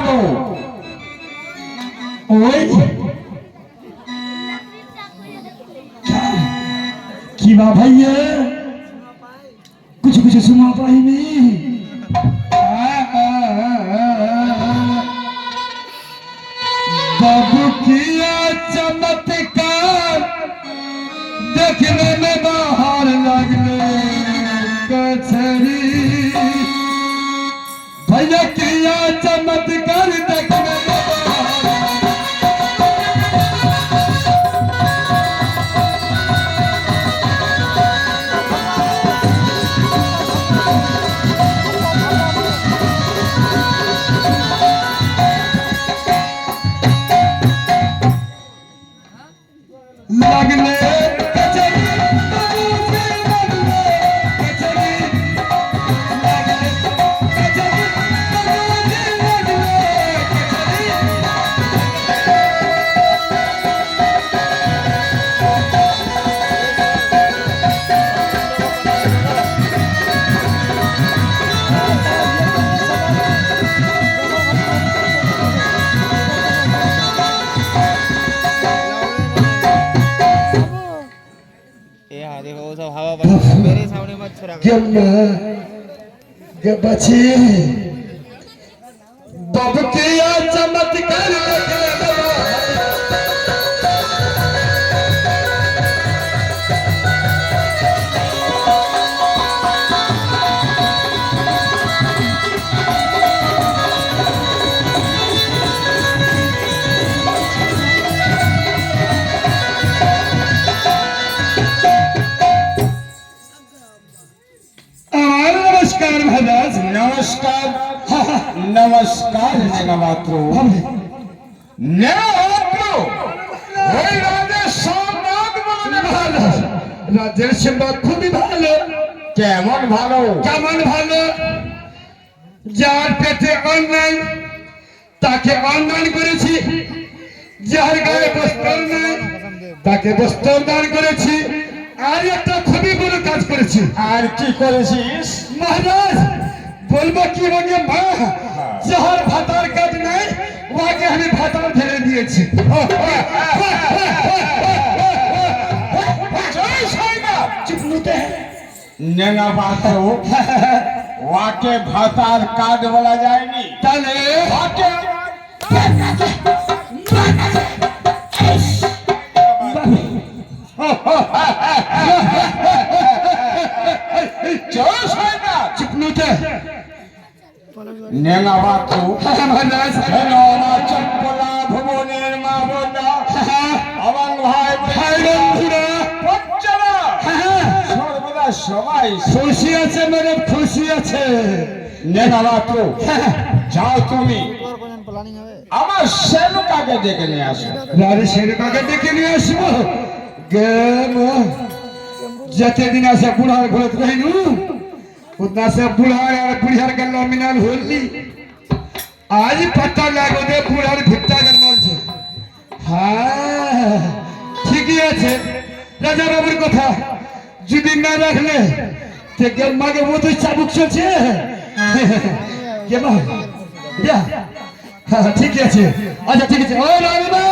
तो ओए की बा भैया कुछ कुछ सुना पाई नहीं बाबू किया चमत्कार देखने में बाहर लगने कचरी भैया किया चमत्कार देखने में लगने मेरे सामने मत छुरा के बची बाबू किया चमत्कार नमस्कार नमस्कार जगमात्रो রাজের সেবা খুবই ভালো কেমন ভালো কেমন ভালো যার পেটে অন্যায় তাকে অন্যায় করেছি যার গায়ে বস্ত্র নেই তাকে বস্ত্র দান করেছি আর একটা খুবই বড় কাজ করেছি আর কি করেছিস মহারাজ বলবো কি বলবে মা যাহার ভাতার কাজ নাই ওকে আমি ভাতার ধরে দিয়েছি নেনা বাতো ওকে ভাতার কাজ বলা যায়নি তাহলে ওকে চুপনুতে নেনা বাতো চম্পলা ভুবনের মা বোনা আমার ভাই ভাই বন্ধুরা সর্বদা সবাই খুশি আছে মানে খুশি আছে নেনা বাতো যাও তুমি প্ল্যানিং হবে আমার সেলুকাকে ডেকে নিয়ে আসো রাজে সেরকাকে ডেকে নিয়ে আসবো গেল যেদিন আসে বুড়ার ঘরে রহিনু उतना से बुढ़ार और बुढ़ियार के नॉमिनल होली आज पता लागो दे बुढ़ार भिट्टा के मल छे हां ঠিকই আছে রাজা বাবুর কথা যদি না রাখলে তে কে মাগে মতো চাবুক চলছে কে মা ইয়া হ্যাঁ ঠিক আছে আচ্ছা ঠিক আছে ও রাজা